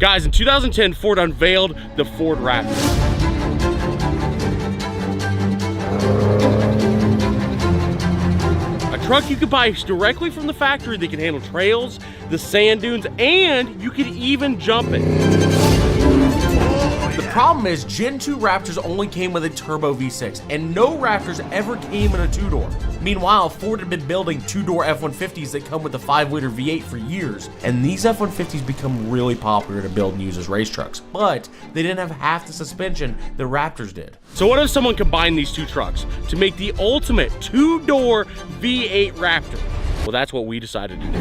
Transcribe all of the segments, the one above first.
Guys, in 2010, Ford unveiled the Ford Raptor. A truck you could buy directly from the factory that can handle trails, the sand dunes, and you could even jump it. The problem is Gen 2 Raptors only came with a turbo V6, and no Raptors ever came in a two-door. Meanwhile, Ford had been building two-door F-150s that come with a 5-liter V8 for years, and these F-150s become really popular to build and use as race trucks, but they didn't have half the suspension the Raptors did. So what if someone combined these two trucks to make the ultimate two-door V8 Raptor? Well, that's what we decided to do.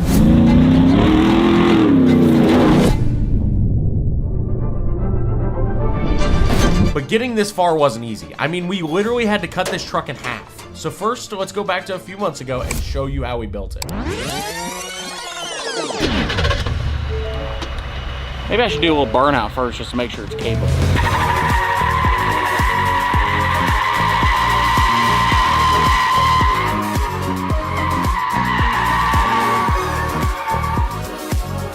But getting this far wasn't easy. I mean, we literally had to cut this truck in half. So first, let's go back to a few months ago and show you how we built it. Maybe I should do a little burnout first just to make sure it's capable.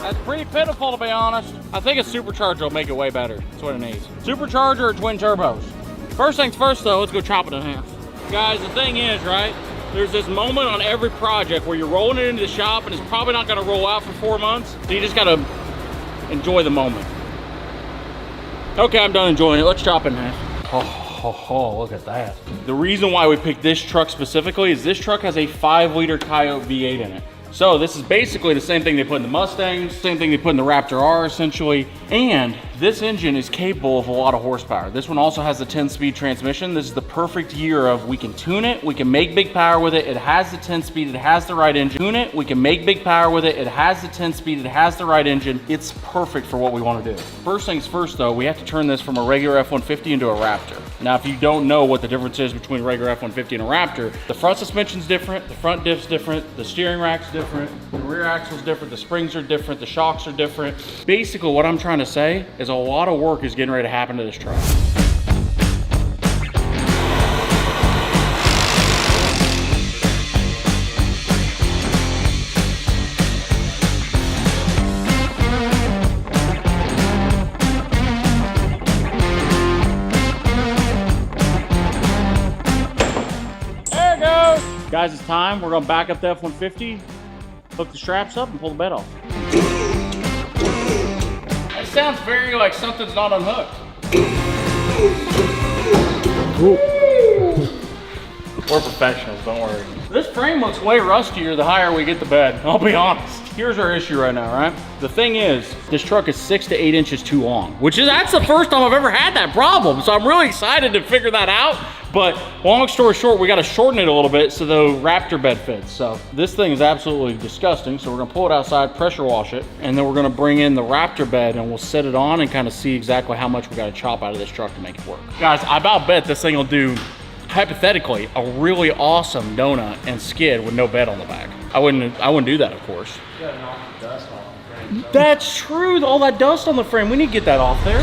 That's pretty pitiful, to be honest. I think a supercharger will make it way better. That's what it needs. Supercharger or twin turbos? First things first though, let's go chop it in half. Guys, the thing is, right? There's this moment on every project where you're rolling it into the shop and it's probably not gonna roll out for 4 months. So you just gotta enjoy the moment. Okay, I'm done enjoying it. Let's chop it in half. Oh, look at that. The reason why we picked this truck specifically is this truck has a 5-liter Coyote V8 in it. So this is basically the same thing they put in the Mustangs, same thing they put in the Raptor R essentially, and this engine is capable of a lot of horsepower. This one also has the 10-speed transmission. This is the perfect year of we can tune it, we can make big power with it, it has the 10-speed, it has the right engine. Tune it, we can make big power with it, it has the 10-speed, it has the right engine. It's perfect for what we want to do. First things first though, we have to turn this from a regular F-150 into a Raptor. Now if you don't know what the difference is between a regular F-150 and a Raptor, the front suspension's different, the front diff's different, the steering rack's different, the rear axle's different, the springs are different, the shocks are different. Basically what I'm trying to say is a lot of work is getting ready to happen to this truck. There it goes. Guys, it's time. We're gonna back up the F-150, hook the straps up and pull the bed off. That sounds very like something's not unhooked. We're professionals, don't worry. This frame looks way rustier the higher we get the bed, I'll be honest. Here's our issue right now, right? The thing is, this truck is 6 to 8 inches too long, that's the first time I've ever had that problem. So I'm really excited to figure that out. But long story short, we got to shorten it a little bit so the Raptor bed fits. So this thing is absolutely disgusting. So we're gonna pull it outside, pressure wash it, and then we're gonna bring in the Raptor bed and we'll set it on and kind of see exactly how much we got to chop out of this truck to make it work. Guys, I about bet this thing will do, hypothetically, a really awesome donut and skid with no bed on the back. I wouldn't do that, of course. You gotta knock the dust off the frame. That's true, all that dust on the frame. We need to get that off there.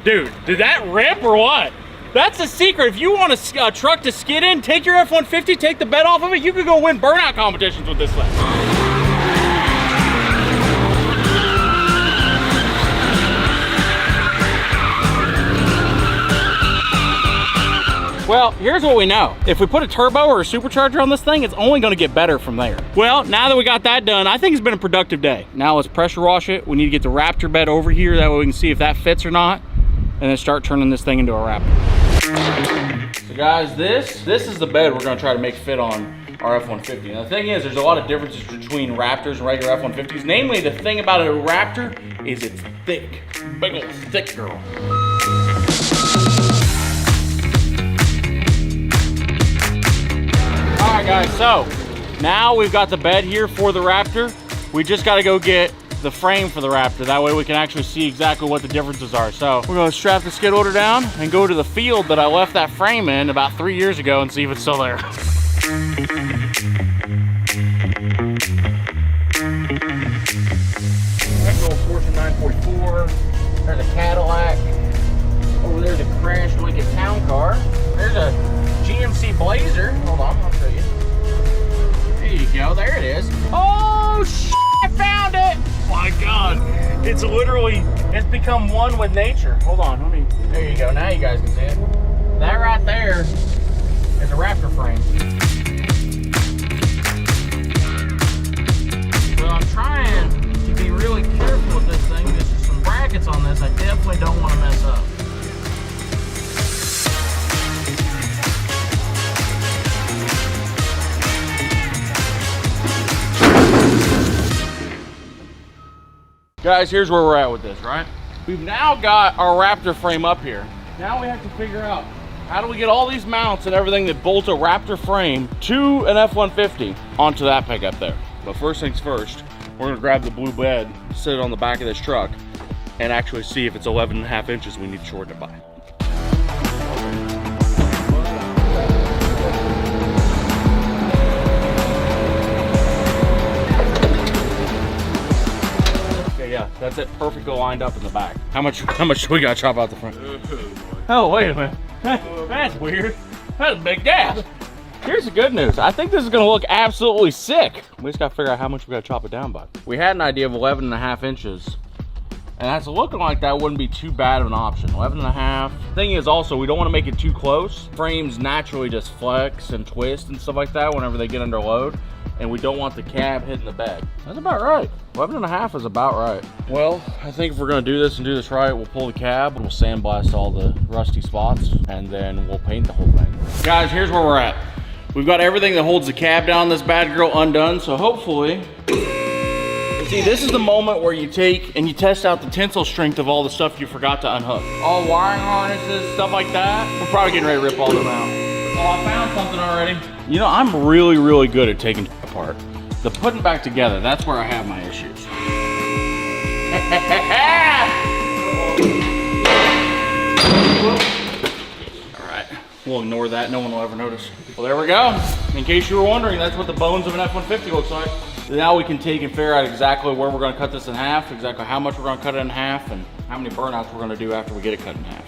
Dude, did that rip or what? That's the secret. If you want a truck to skid in, take your F-150, take the bed off of it, you could go win burnout competitions with this thing. Well, here's what we know. If we put a turbo or a supercharger on this thing, it's only gonna get better from there. Well, now that we got that done, I think it's been a productive day. Now let's pressure wash it. We need to get the Raptor bed over here, that way we can see if that fits or not, and then start turning this thing into a Raptor. So guys, this is the bed we're gonna try to make fit on our F-150. And the thing is, there's a lot of differences between Raptors and regular F-150s. Namely, the thing about a Raptor is it's thick. Big old thick girl. All right guys, so now we've got the bed here for the Raptor. We just gotta go get the frame for the Raptor. That way we can actually see exactly what the differences are. So we're gonna strap the skid loader down and go to the field that I left that frame in about 3 years ago and see if it's still there. That's an old Porsche 944. There's a Cadillac. Over there's a crashed Lincoln Town Car. There's a GMC Blazer. Hold on, I'll show you. There you go, there it is. Oh shit, I found it! Oh my God, it's literally, it's become one with nature. Hold on, let me, there you go, now you guys can see it. That right there is a Raptor frame. So I'm trying to be really careful with this thing. There's just some brackets on this I definitely don't want to mess up. Guys, here's where we're at with this, right? We've now got our Raptor frame up here. Now we have to figure out how do we get all these mounts and everything that bolt a Raptor frame to an F-150 onto that pickup there. But first things first, we're gonna grab the blue bed, sit it on the back of this truck, and actually see if it's 11.5 inches we need to shorten it by. Yeah, that's it, perfectly lined up in the back. How much do we gotta chop out the front? Oh, wait a minute. That's weird. That's a big gap. Here's the good news. I think this is gonna look absolutely sick. We just gotta figure out how much we gotta chop it down by. We had an idea of 11.5 inches, and that's looking like that wouldn't be too bad of an option. 11.5. Thing is also, we don't wanna make it too close. Frames naturally just flex and twist and stuff like that whenever they get under load. And we don't want the cab hitting the bed. That's about right. 11.5 is about right. Well, I think if we're gonna do this and do this right, we'll pull the cab and we'll sandblast all the rusty spots and then we'll paint the whole thing. Guys, here's where we're at. We've got everything that holds the cab down this bad girl undone, so hopefully, see, this is the moment where you take and you test out the tensile strength of all the stuff you forgot to unhook. All wiring harnesses, stuff like that. We're probably getting ready to rip all them out. Oh, I found something already. You know, I'm really, really good at taking apart. The putting back together, that's where I have my issues. All right, we'll ignore that. No one will ever notice. Well, there we go. In case you were wondering, that's what the bones of an F-150 looks like. Now we can take and figure out exactly where we're gonna cut this in half, exactly how much we're gonna cut it in half, and how many burnouts we're gonna do after we get it cut in half.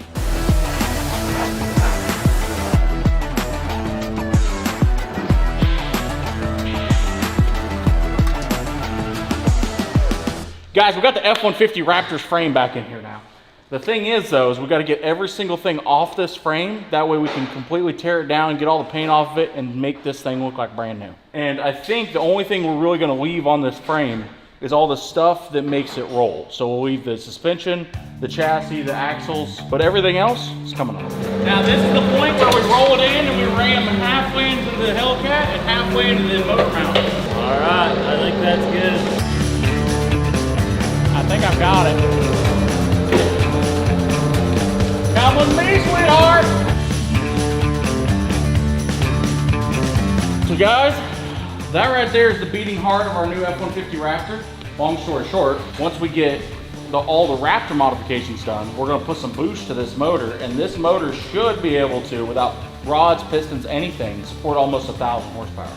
Guys, we got the F-150 Raptor's frame back in here now. The thing is though, is we got to get every single thing off this frame. That way we can completely tear it down and get all the paint off of it and make this thing look like brand new. And I think the only thing we're really going to leave on this frame is all the stuff that makes it roll. So we'll leave the suspension, the chassis, the axles, but everything else is coming off. Now this is the point where we roll it in and we ram halfway into the Hellcat and halfway into the motor mount. All right, I think that's good. I think I've got it. Come with me, sweetheart! So guys, that right there is the beating heart of our new F-150 Raptor. Long story short, once we get all the Raptor modifications done, we're gonna put some boost to this motor, and this motor should be able to, without rods, pistons, anything, support almost 1,000 horsepower.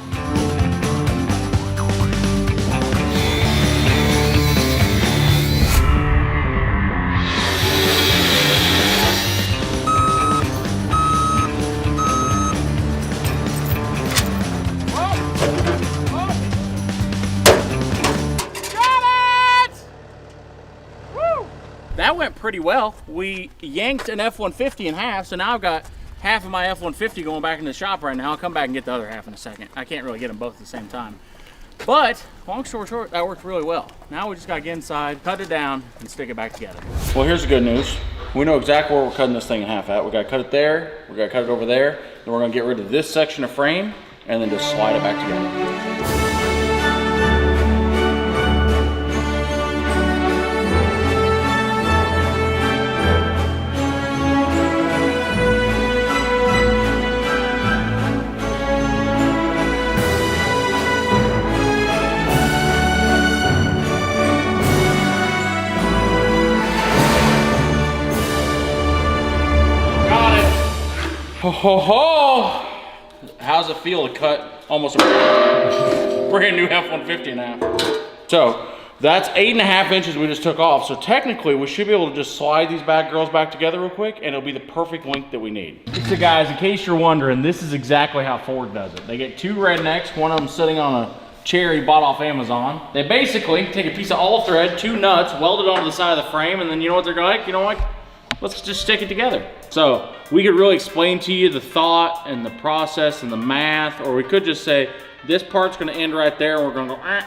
That went pretty well. We yanked an F-150 in half, so now I've got half of my F-150 going back in the shop right now. I'll come back and get the other half in a second. I can't really get them both at the same time. But, long story short, that worked really well. Now we just gotta get inside, cut it down, and stick it back together. Well, here's the good news. We know exactly where we're cutting this thing in half at. We gotta cut it there, we gotta cut it over there, then we're gonna get rid of this section of frame, and then just slide it back together. ho ho! How's it feel to cut almost a brand new F-150 now? So that's 8.5 inches we just took off. So technically we should be able to just slide these bad girls back together real quick and it'll be the perfect length that we need. So guys, in case you're wondering, this is exactly how Ford does it. They get two rednecks, one of them sitting on a chair he bought off Amazon. They basically take a piece of all thread, two nuts, weld it onto the side of the frame, and then you know what they're like? You know what? Let's just stick it together. So we could really explain to you the thought and the process and the math, or we could just say, this part's gonna end right there and we're gonna go, ah.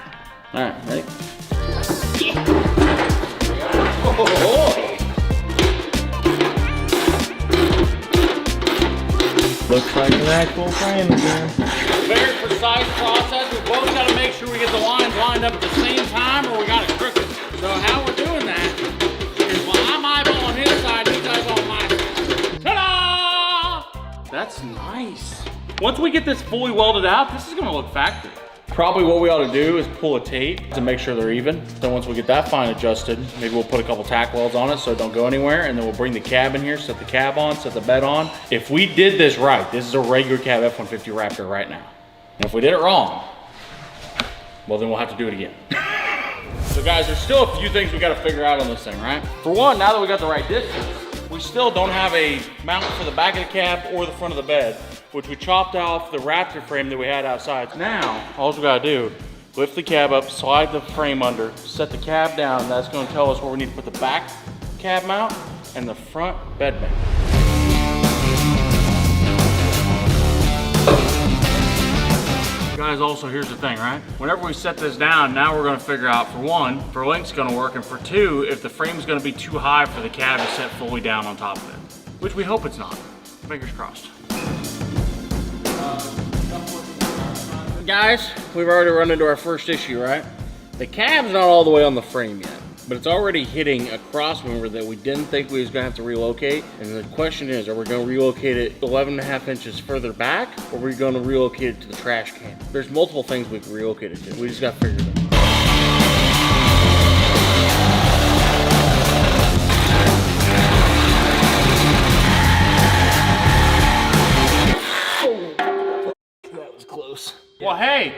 All right, ready? Looks like an actual frame again. Very precise process. We both got to make sure we get the lines lined up at the same time or we got it crooked. So how we're doing that is while I'm eyeballing his side, he's eyeballing my side. Ta-da! That's nice. Once we get this fully welded out, this is going to look factory. Probably what we ought to do is pull a tape to make sure they're even. Then once we get that fine adjusted, maybe we'll put a couple tack welds on it so it don't go anywhere, and then we'll bring the cab in here, set the cab on, set the bed on. If we did this right, this is a regular cab F-150 Raptor right now. And if we did it wrong, well then we'll have to do it again. So guys, there's still a few things we got to figure out on this thing, right? For one, now that we got the right distance, we still don't have a mount for the back of the cab or the front of the bed, which we chopped off the Raptor frame that we had outside. Now, all we gotta do, lift the cab up, slide the frame under, set the cab down. That's gonna tell us where we need to put the back cab mount and the front bed mount. Guys, also here's the thing, right? Whenever we set this down, now we're gonna figure out, for one, if our link's gonna work, and for two, if the frame's gonna be too high for the cab to set fully down on top of it. Which we hope it's not. Fingers crossed. Guys, we've already run into our first issue, right? The cab's not all the way on the frame yet, but it's already hitting a cross member that we didn't think we was gonna have to relocate. And the question is, are we gonna relocate it 11.5 inches further back, or are we gonna relocate it to the trash can? There's multiple things we can relocate it to. We just gotta figure it out. Well, hey,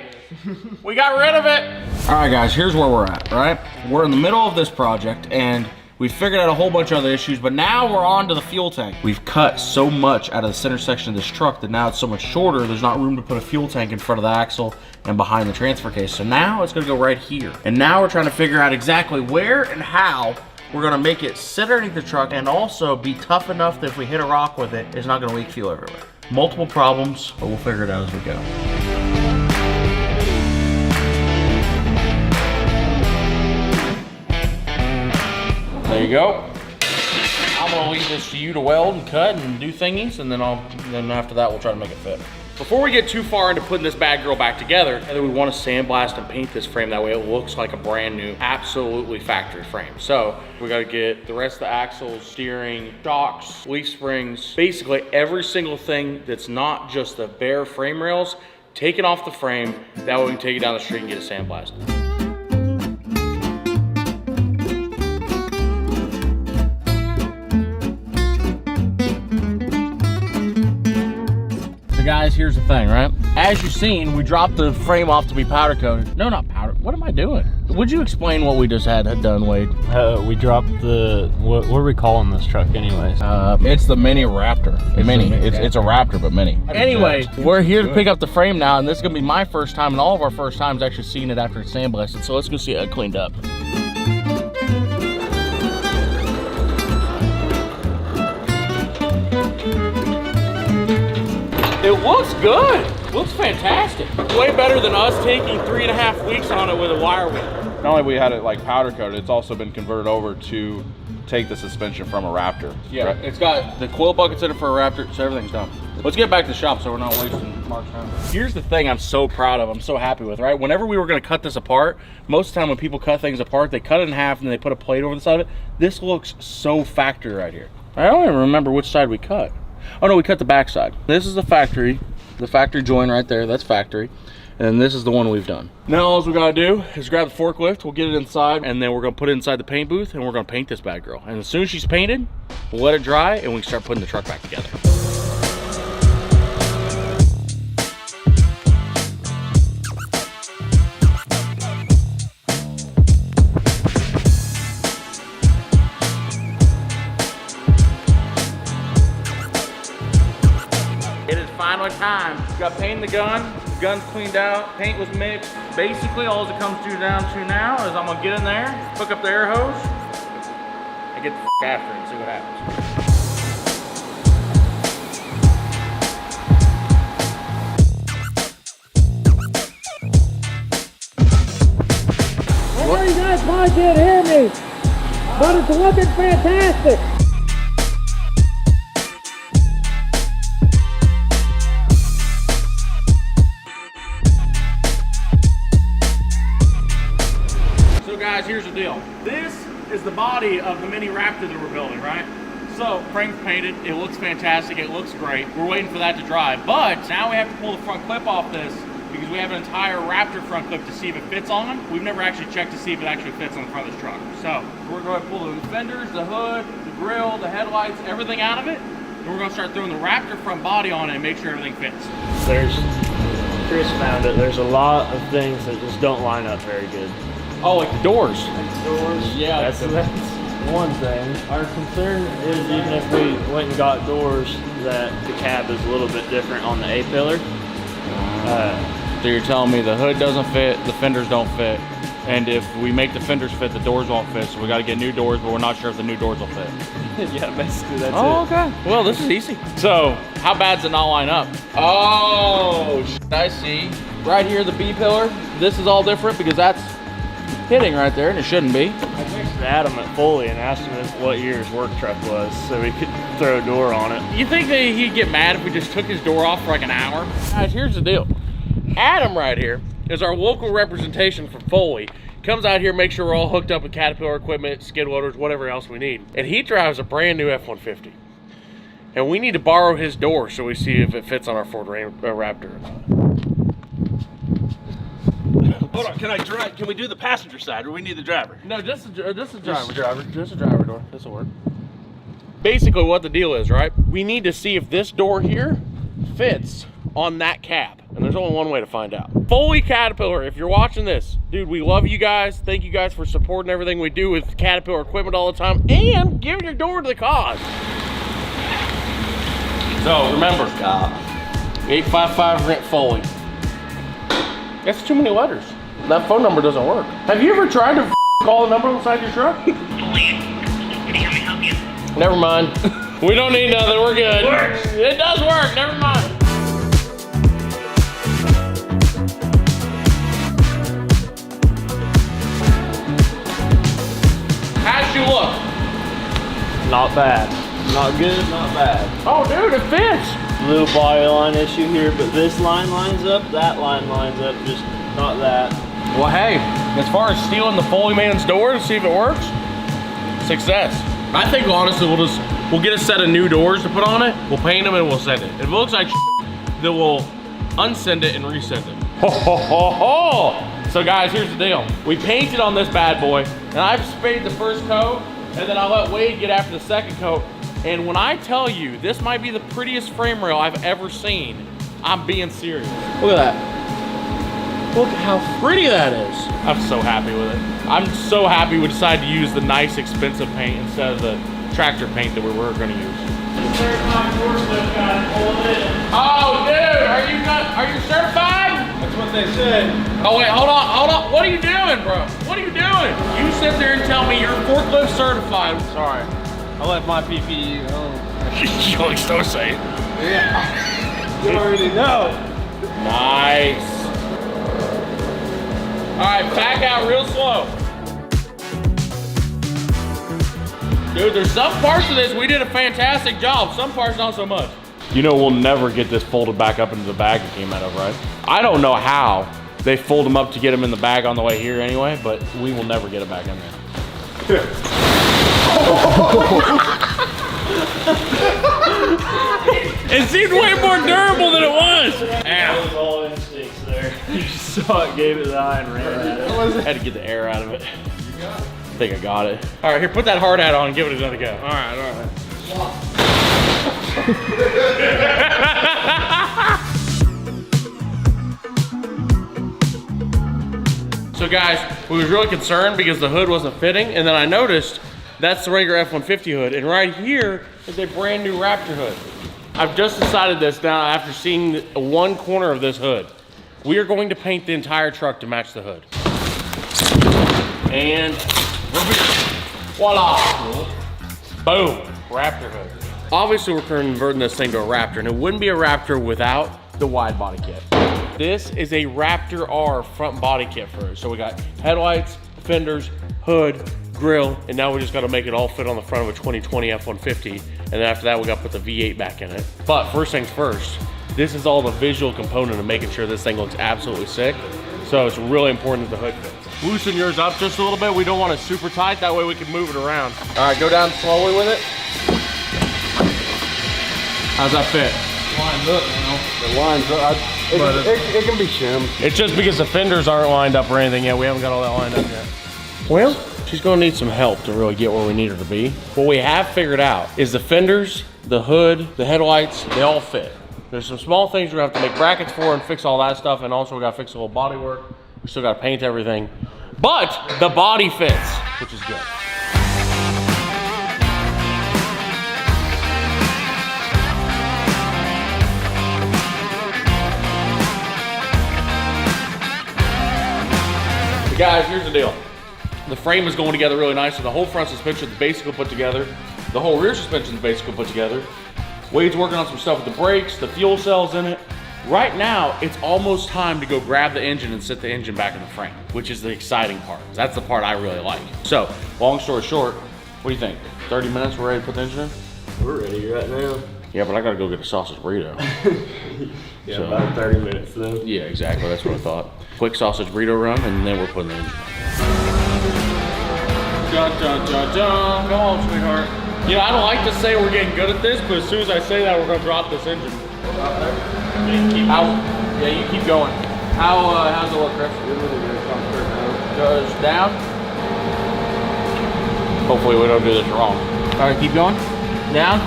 we got rid of it. All right, guys, here's where we're at, right? We're in the middle of this project, and we figured out a whole bunch of other issues, but now we're on to the fuel tank. We've cut so much out of the center section of this truck that now it's so much shorter, there's not room to put a fuel tank in front of the axle and behind the transfer case. So now it's gonna go right here. And now we're trying to figure out exactly where and how we're gonna make it sit underneath the truck and also be tough enough that if we hit a rock with it, it's not gonna leak fuel everywhere. Multiple problems, but we'll figure it out as we go. There you go. I'm gonna leave this to you to weld and cut and do thingies, and then after that we'll try to make it fit. Before we get too far into putting this bad girl back together, I think we want to sandblast and paint this frame, that way it looks like a brand new, absolutely factory frame. So we got to get the rest of the axles, steering, shocks, leaf springs, basically every single thing that's not just the bare frame rails, taken off the frame. That way we can take it down the street and get it sandblasted. Guys, here's the thing, right? As you've seen, we dropped the frame off to be powder coated. No, not powder. What am I doing? Would you explain what we just had done, Wade? We dropped the, what are we calling this truck anyways? It's the mini Raptor. It's a Raptor, but mini. Anyway, we're here to pick up the frame now, and this is gonna be my first time and all of our first times actually seeing it after it's sandblasted. So let's go see it cleaned up. It looks good. It looks fantastic. Way better than us taking 3.5 weeks on it with a wire wheel. Not only we had it like powder coated, it's also been converted over to take the suspension from a Raptor. Yeah, right? It's got the coil buckets in it for a Raptor, so everything's done. Let's get back to the shop so we're not wasting Mark's time. Here's the thing I'm so proud of, I'm so happy with, right? Whenever we were gonna cut this apart, most of the time when people cut things apart, they cut it in half and they put a plate over the side of it. This looks so factory right here. I don't even remember which side we cut. Oh no, we cut the back side. This is the factory joint right there, that's factory. And this is the one we've done. Now all we gotta do is grab the forklift, we'll get it inside, and then we're gonna put it inside the paint booth and we're gonna paint this bad girl. And as soon as she's painted, we'll let it dry and we can start putting the truck back together. It is finally time. Got paint in the gun. Gun's cleaned out. Paint was mixed. Basically, all it comes down to now is I'm gonna get in there, hook up the air hose, and get the after it and see what happens. I know you guys probably can't hear me, but it's looking fantastic. So guys, here's the deal. This is the body of the mini Raptor that we're building, right? So, frame's painted, it looks fantastic, it looks great. We're waiting for that to dry, but now we have to pull the front clip off this because we have an entire Raptor front clip to see if it fits on. We've never actually checked to see if it actually fits on the front of this truck. So, we're going to pull the fenders, the hood, the grill, the headlights, everything out of it. And we're going to start throwing the Raptor front body on it and make sure everything fits. Chris found it. There's a lot of things that just don't line up very good. Oh, like the doors. Doors. Yeah. That's one thing. Our concern is even if we went and got doors, that the cab is a little bit different on the A-pillar. So you're telling me the hood doesn't fit, the fenders don't fit, and if we make the fenders fit, the doors won't fit, so we got to get new doors, but we're not sure if the new doors will fit. Yeah, basically that's it. Oh, okay. Well, this is easy. So, how bad does it not line up? Oh, I see. Right here, the B-pillar, this is all different because that's hitting right there, and it shouldn't be. I texted Adam at Foley and asked him what year his work truck was so we could throw a door on it. You think that he'd get mad if we just took his door off for like an hour? Guys, here's the deal. Adam right here is our local representation from Foley. Comes out here, makes sure we're all hooked up with Caterpillar equipment, skid loaders, whatever else we need. And he drives a brand new F-150. And we need to borrow his door so we see if it fits on our Ford Raptor or not. Hold on, can we do the passenger side or we need the driver? No, just a driver. Just a driver door. This'll work. Basically what the deal is, right? We need to see if this door here fits on that cab. And there's only one way to find out. Foley Caterpillar, if you're watching this, dude, we love you guys. Thank you guys for supporting everything we do with Caterpillar equipment all the time and giving your door to the cause. So remember, 855 Rent Foley. That's too many letters. That phone number doesn't work. Have you ever tried to call the number inside your truck? Never mind. We don't need nothing, we're good. It does work, never mind. How'd you look? Not bad. Not good, not bad. Oh dude, it fits. Little body line issue here, but this line lines up, that line lines up, just not that. Well hey, as far as stealing the Foley man's door to see if it works, success. I think honestly we'll get a set of new doors to put on it, we'll paint them and we'll send it. If it looks like then we'll unsend it and resend it. Ho ho ho ho! So guys, here's the deal. We painted on this bad boy, and I've sprayed the first coat, and then I let Wade get after the second coat. And when I tell you, this might be the prettiest frame rail I've ever seen, I'm being serious. Look at that. Look how pretty that is. I'm so happy with it. I'm so happy we decided to use the nice, expensive paint instead of the tractor paint that we were gonna use. Oh, dude, are you certified? That's what they said. Oh wait, hold on. What are you doing, bro? What are you doing? You sit there and tell me you're forklift certified. Sorry. I left my PPE home. You like so safe. Yeah. You already know. Nice. All right, back out real slow. Dude, there's some parts of this we did a fantastic job. Some parts not so much. You know we'll never get this folded back up into the bag it came out of, right? I don't know how they fold them up to get them in the bag on the way here anyway, but we will never get it back in there. It seemed way more durable than it was. That was all instincts there. You just saw it, gave it the eye and ran at it. Had to get the air out of it. I think I got it. All right, here, put that hard hat on and give it another go. All right. So guys, we was really concerned because the hood wasn't fitting, and then I noticed that's the regular F-150 hood, and right here is a brand new Raptor hood. I've just decided this now after seeing one corner of this hood. We are going to paint the entire truck to match the hood. And voila! Boom, Raptor hood. Obviously we're converting this thing to a Raptor, and it wouldn't be a Raptor without the wide body kit. This is a Raptor R front body kit for it. So we got headlights, fenders, hood, grill, and now we just gotta make it all fit on the front of a 2020 F-150. And then after that, we gotta put the V8 back in it. But first things first, this is all the visual component of making sure this thing looks absolutely sick. So it's really important that the hood fits. Loosen yours up just a little bit. We don't want it super tight. That way we can move it around. All right, go down slowly with it. How's that fit? Lines up now. The lines up. It can be shimmed. It's just because the fenders aren't lined up or anything yet. We haven't got all that lined up yet. Well, she's gonna need some help to really get where we need her to be. What we have figured out is the fenders, the hood, the headlights, they all fit. There's some small things we're gonna have to make brackets for and fix all that stuff, and also we gotta fix a little body work. We still gotta paint everything. But the body fits, which is good. But guys, here's the deal. The frame is going together really nice, so the whole front suspension is basically put together. The whole rear suspension is basically put together. Wade's working on some stuff with the brakes, the fuel cells in it. Right now, it's almost time to go grab the engine and sit the engine back in the frame, which is the exciting part. That's the part I really like. So, long story short, what do you think? 30 minutes, we're ready to put the engine in? We're ready right now. Yeah, but I gotta go get a sausage burrito. Yeah, So- about 30 minutes then. Yeah, exactly, that's what I thought. Quick sausage burrito run, and then we're putting the engine in. Dun, dun, dun, dun. Come on, sweetheart. You know, I don't like to say we're getting good at this, but as soon as I say that, we're gonna drop this engine. Yeah, you keep going. How's it look, Chris? Goes down. Hopefully we don't do this wrong. All right, keep going. Down.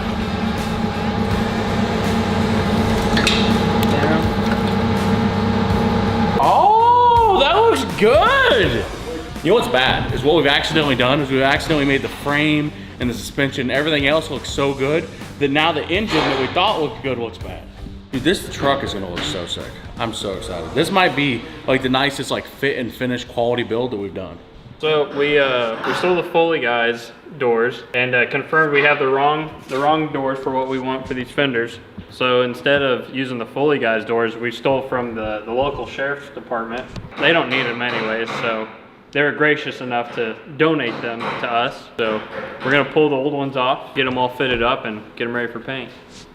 Down. Oh, that looks good. You know what's bad is what we've accidentally done is we've accidentally made the frame and the suspension, everything else looks so good that now the engine that we thought looked good looks bad. Dude, this truck is gonna look so sick. I'm so excited. This might be like the nicest like fit and finish quality build that we've done. So we stole the Foley guys' doors and confirmed we have the wrong doors for what we want for these fenders. So instead of using the Foley guys' doors, we stole from the local sheriff's department. They don't need them anyways, so they were gracious enough to donate them to us. So we're gonna pull the old ones off, get them all fitted up, and get them ready for paint.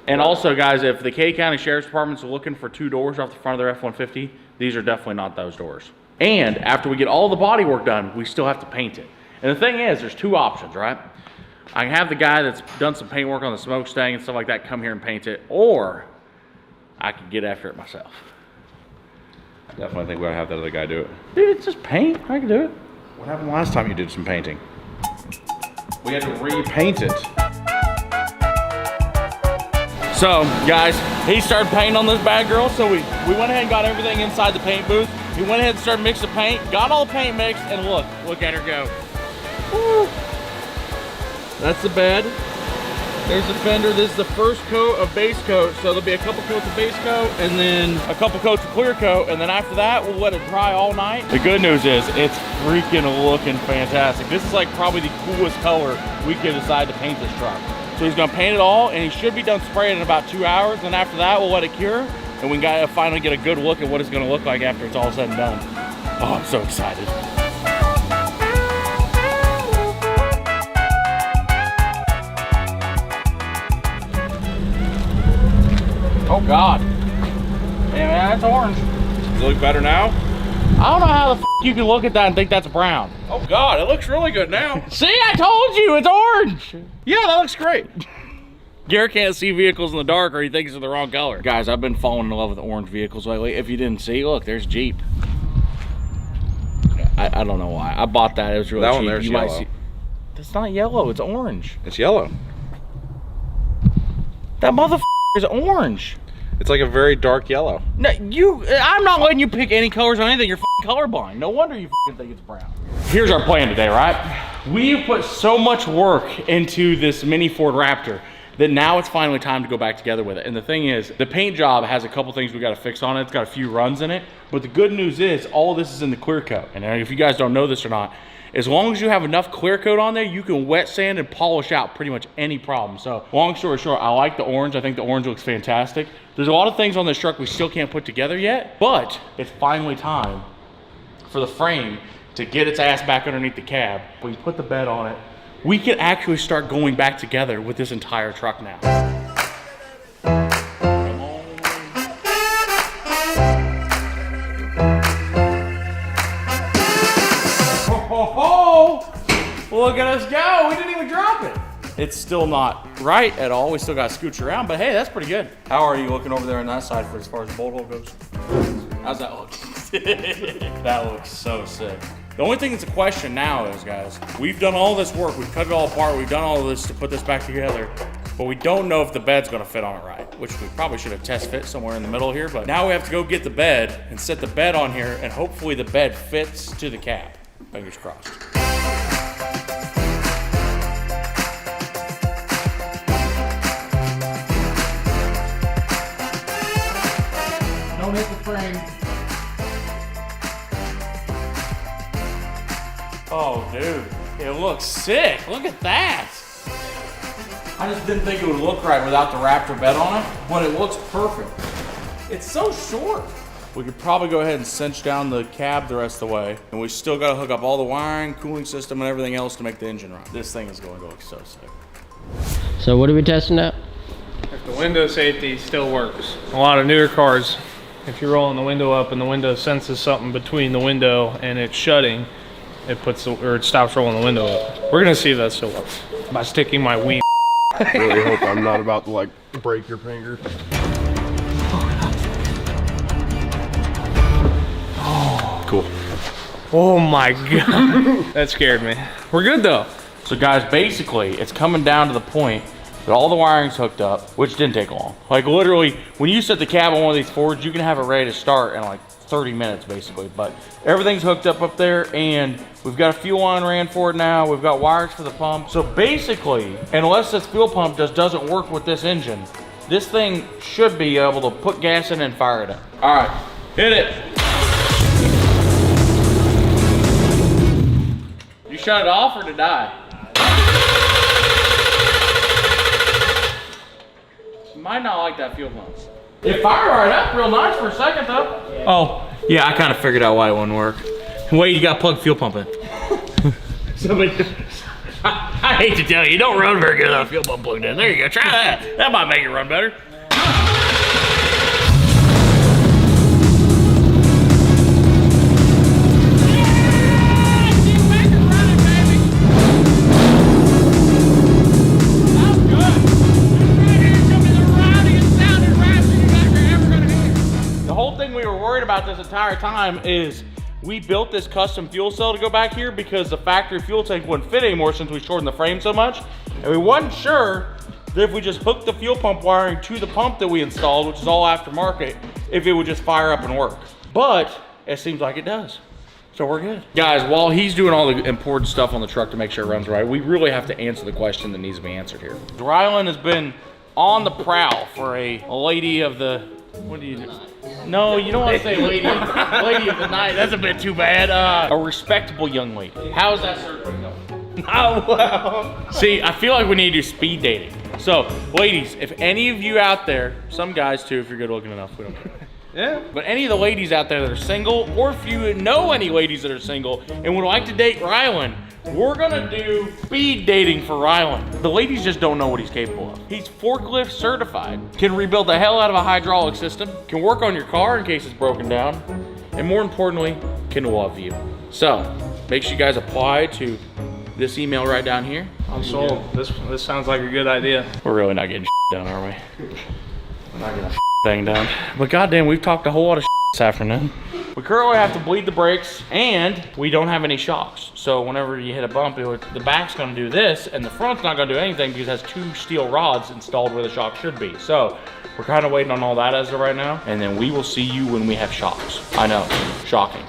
And also, guys, if the K County Sheriff's Department's looking for 2 doors off the front of their F-150, these are definitely not those doors. And after we get all the body work done, we still have to paint it. And the thing is, there's 2 options, right? I can have the guy that's done some paint work on the smokestack and stuff like that come here and paint it, or I could get after it myself. Definitely think we're gonna have that other guy do it. Dude, it's just paint. I can do it. What happened last time you did some painting? We had to repaint it. So, guys, he started painting on this bad girl, so we went ahead and got everything inside the paint booth. He went ahead and started mixing the paint, got all the paint mixed, and look at her go. Woo. That's the bed. There's the fender. This is the first coat of base coat, so there'll be a couple coats of base coat, and then a couple coats of clear coat, and then after that, we'll let it dry all night. The good news is, it's freaking looking fantastic. This is like probably the coolest color we could decide to paint this truck. So he's gonna paint it all, and he should be done spraying in about 2 hours, and after that, we'll let it cure, and we gotta finally get a good look at what it's gonna look like after it's all said and done. Oh, I'm so excited. Oh God. Yeah, man, that's orange. Does it look better now? I don't know how the f you can look at that and think that's brown. Oh God, it looks really good now. See, I told you, it's orange. Yeah, that looks great. Garrett can't see vehicles in the dark or he thinks they're the wrong color. Guys, I've been falling in love with orange vehicles lately. If you didn't see, look, there's Jeep. I don't know why. I bought that, it was really That cheap. one there's you yellow. might see. That's not yellow, it's orange. It's yellow. That motherfucker is orange. It's like a very dark yellow. No, I'm not letting you pick any colors on anything. You're colorblind. No wonder you think it's brown. Here's our plan today, right? We've put so much work into this mini Ford Raptor that now it's finally time to go back together with it. And the thing is, the paint job has a couple things we got to fix on it. It's got a few runs in it, but the good news is all this is in the clear coat. And if you guys don't know this or not, as long as you have enough clear coat on there, you can wet sand and polish out pretty much any problem. So long story short, I like the orange. I think the orange looks fantastic. There's a lot of things on this truck we still can't put together yet, but it's finally time for the frame to get its ass back underneath the cab. We put the bed on it. We can actually start going back together with this entire truck now. Look at us go. We didn't even drop it. It's still not right at all. We still got to scooch around, but hey, that's pretty good. How are you looking over there on that side for as far as the bolt hole goes? How's that look? That looks so sick. The only thing that's a question now is, guys, we've done all this work. We've cut it all apart. We've done all of this to put this back together, but we don't know if the bed's going to fit on it right, which we probably should have test fit somewhere in the middle here. But now we have to go get the bed and set the bed on here, and hopefully the bed fits to the cab. Fingers crossed. Don't hit the frame. Oh, dude, it looks sick. Look at that. I just didn't think it would look right without the Raptor bed on it, but it looks perfect. It's so short. We could probably go ahead and cinch down the cab the rest of the way, and we still got to hook up all the wiring, cooling system, and everything else to make the engine run. This thing is going to look so sick. So what are we testing out? If the window safety still works. A lot of newer cars, if you're rolling the window up and the window senses something between the window and it's shutting, it stops rolling the window up. We're gonna see if that still works by sticking my wing. I really hope I'm not about to like break your finger. Oh, cool. Oh my God, that scared me. We're good though. So guys, basically, it's coming down to the point that all the wiring's hooked up, which didn't take long. Like literally, when you set the cab on one of these Fords, you can have it ready to start in like 30 minutes basically, but everything's hooked up there, and we've got a fuel line ran for it now. We've got wires for the pump. So basically, unless this fuel pump just doesn't work with this engine, this thing should be able to put gas in and fire it up. All right, hit it. You shut it off or did I? You might not like that fuel pump. It fired right up real nice for a second though. Yeah. Oh, yeah, I kind of figured out why it wouldn't work. Wait, you got to plug fuel pump in. Somebody, I hate to tell you, you don't run very good without fuel pump plugged in. There you go, try that. That might make it run better. About this entire time is we built this custom fuel cell to go back here because the factory fuel tank wouldn't fit anymore since we shortened the frame so much, and we wasn't sure that if we just hooked the fuel pump wiring to the pump that we installed, which is all aftermarket, if it would just fire up and work. But it seems like it does, so we're good. Guys, while he's doing all the important stuff on the truck to make sure it runs right, we really have to answer the question that needs to be answered here. Rylan has been on the prowl for a lady of the, what do you do? No, you don't want to say lady of the night. That's a bit too bad. A respectable young lady. How's that circle going? Oh, well. See, I feel like we need to do speed dating. So, ladies, if any of you out there, some guys too, if you're good looking enough, we don't care. Yeah. But any of the ladies out there that are single, or if you know any ladies that are single and would like to date Rylan, we're gonna do speed dating for Rylan. The ladies just don't know what he's capable of. He's forklift certified, can rebuild the hell out of a hydraulic system, can work on your car in case it's broken down, and more importantly, can love you. So, make sure you guys apply to this email right down here. I'm sold. This sounds like a good idea. We're really not getting done, are we? We're not getting thing done. But goddamn, we've talked a whole lot of this afternoon. We currently have to bleed the brakes, and we don't have any shocks. So whenever you hit a bump, the back's gonna do this, and the front's not gonna do anything because it has 2 steel rods installed where the shock should be. So we're kind of waiting on all that as of right now, and then we will see you when we have shocks. I know, shocking.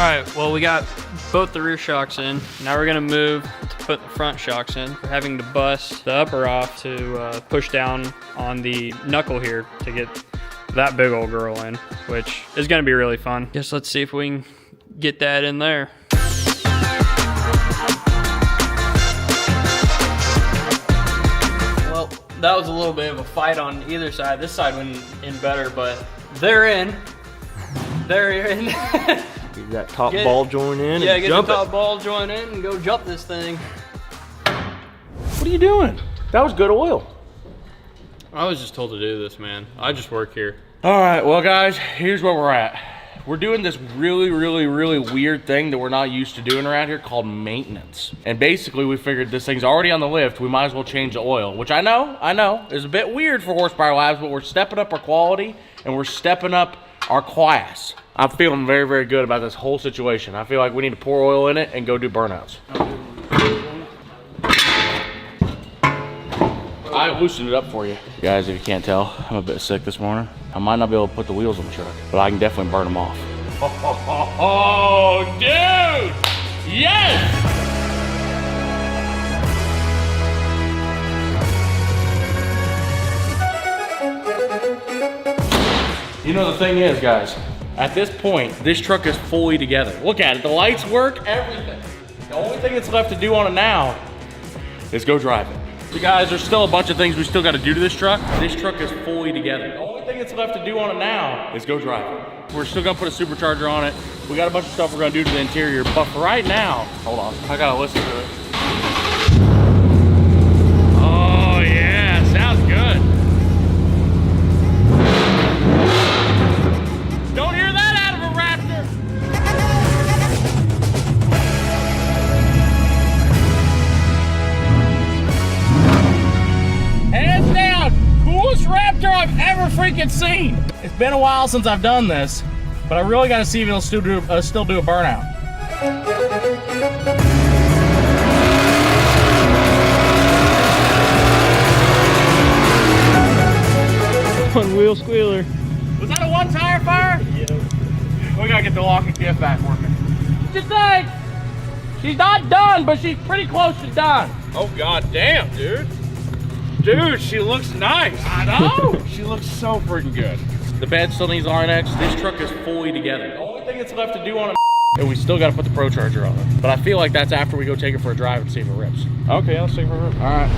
right, well, we got both the rear shocks in. Now we're gonna move to put the front shocks in. We're having to bust the upper off to push down on the knuckle here to get that big old girl in, which is gonna be really fun. Guess let's see if we can get that in there. Well, that was a little bit of a fight on either side. This side went in better, but they're in. They're in. Get that top ball joint in yeah, and get jump the top ball joint in and go jump this thing. What are you doing? That was good oil. I was just told to do this, man. I just work here. All right, well guys, here's where we're at. We're doing this really weird thing that we're not used to doing around here called maintenance. And basically we figured this thing's already on the lift, we might as well change the oil, which I know is a bit weird for Horsepower Labs, but we're stepping up our quality and we're stepping up our class. I'm feeling very good about this whole situation. I feel like we need to pour oil in it and go do burnouts. I loosened it up for you. Guys, if you can't tell, I'm a bit sick this morning. I might not be able to put the wheels on the truck, but I can definitely burn them off. Oh, dude! Yes! You know, the thing is, guys, at this point, this truck is fully together. Look at it, the lights work, everything. The only thing that's left to do on it now is go drive it. So guys, there's still a bunch of things we still got to do to this truck. This truck is fully together. The only thing that's left to do on it now is go drive it. We're still gonna put a supercharger on it. We got a bunch of stuff we're gonna do to the interior, but for right now, hold on, I gotta listen to it. Oh yeah, sounds good. Don't hear that out of a Raptor. Hands down, coolest Raptor I've ever freaking seen. It's been a while since I've done this, but I really got to see if it'll still do a burnout. One wheel squealer. Was that a one tire fire? Yeah. We gotta get the lock and kit back working. Just say, she's not done, but she's pretty close to done. Oh god damn, dude. Dude, she looks nice. I know. She looks so freaking good. The bed still needs RNX. This truck is fully together. The only thing that's left to do on it, and we still gotta put the Pro Charger on it. But I feel like that's after we go take it for a drive and see if it rips. Okay, let's see if it rips. All right.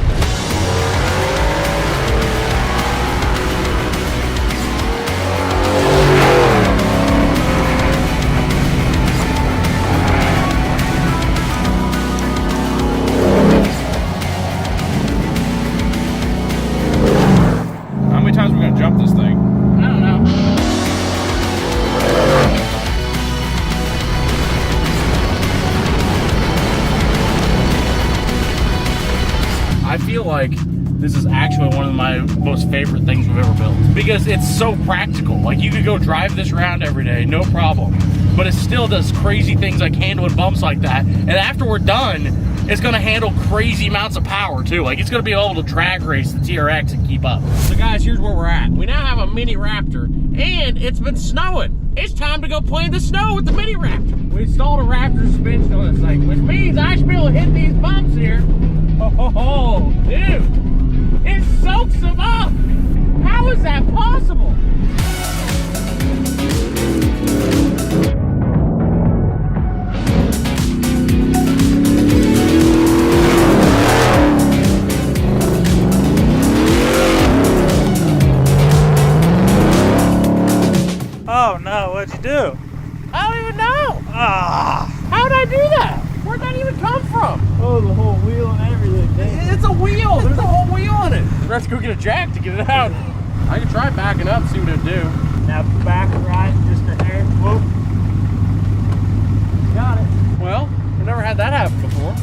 How many times are we gonna jump this thing? I don't know. I feel like this is actually one of my most favorite things we've ever built because it's so practical. Like you could go drive this around every day, no problem. But it still does crazy things like handling bumps like that. And after we're done, it's gonna handle crazy amounts of power too. Like it's gonna be able to drag race the TRX and keep up. So guys, here's where we're at. We now have a mini Raptor and it's been snowing. It's time to go play in the snow with the mini Raptor. We installed a Raptor suspension on this thing, which means I should be able to hit these bumps here. Oh, dude, it soaks them up. How is that possible? Oh no, what'd you do? I don't even know. Ah! How'd I do that? Where'd that even come from? Oh, the whole wheel and everything. Dang. It's a wheel. There's a whole wheel in it. We're gonna have to go get a jack to get it out. I can try backing up, see what it'll do. Now back right just a hair. Whoop. Got it. Well, we've never had that happen before.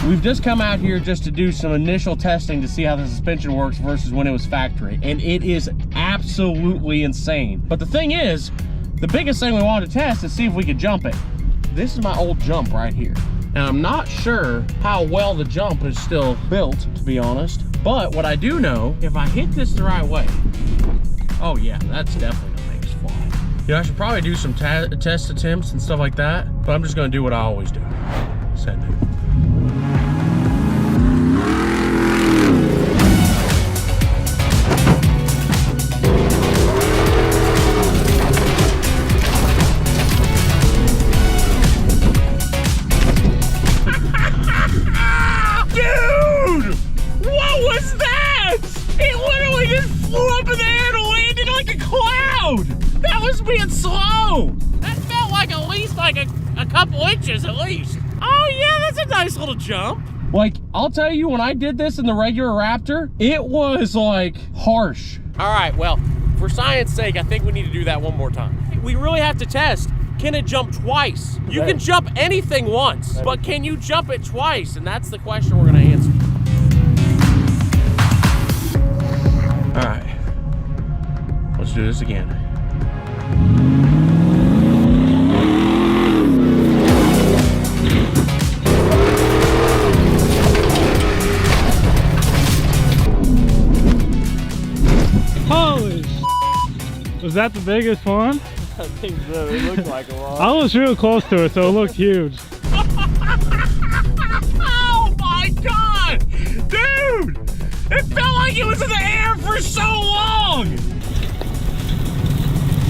We've just come out here just to do some initial testing to see how the suspension works versus when it was factory. And it is absolutely insane. But the thing is, the biggest thing we wanted to test is see if we could jump it. This is my old jump right here. And I'm not sure how well the jump is still built, to be honest. But what I do know, if I hit this the right way, oh yeah, that's definitely gonna make us fly. Yeah, I should probably do some test attempts and stuff like that, but I'm just gonna do what I always do. Send it. Dude! What was that? It literally just flew up in the air and landed like a cloud! That was being slow! That felt like at least like a couple inches at least. Oh yeah, that's a nice little jump. Like, I'll tell you, when I did this in the regular Raptor, it was like harsh. All right, well, for science sake, I think we need to do that one more time. We really have to test. Can it jump twice? You can jump anything once, but can you jump it twice? And that's the question we're gonna answer. All right, let's do this again. Holy was that the biggest one? I think so. It looked like a lot. I was real close to it, so it looked huge. Oh my God! Dude! It felt like it was in the air for so long!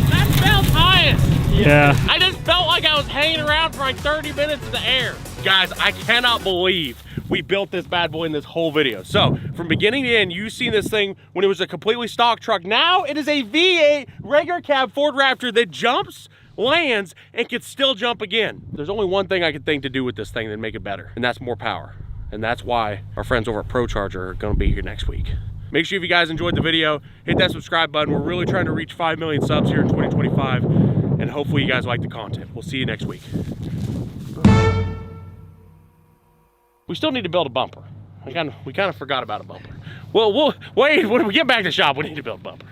That felt highest! Yeah. I just felt like I was hanging around for like 30 minutes in the air. Guys, I cannot believe we built this bad boy in this whole video. So, from beginning to end, you've seen this thing when it was a completely stock truck. Now, it is a V8 regular cab Ford Raptor that jumps, lands, and can still jump again. There's only one thing I could think to do with this thing that make it better, and that's more power. And that's why our friends over at ProCharger are gonna be here next week. Make sure if you guys enjoyed the video, hit that subscribe button. We're really trying to reach 5 million subs here in 2025, and hopefully you guys like the content. We'll see you next week. We still need to build a bumper. We kind of forgot about a bumper. Well, wait, when we get back to the shop, we need to build a bumper.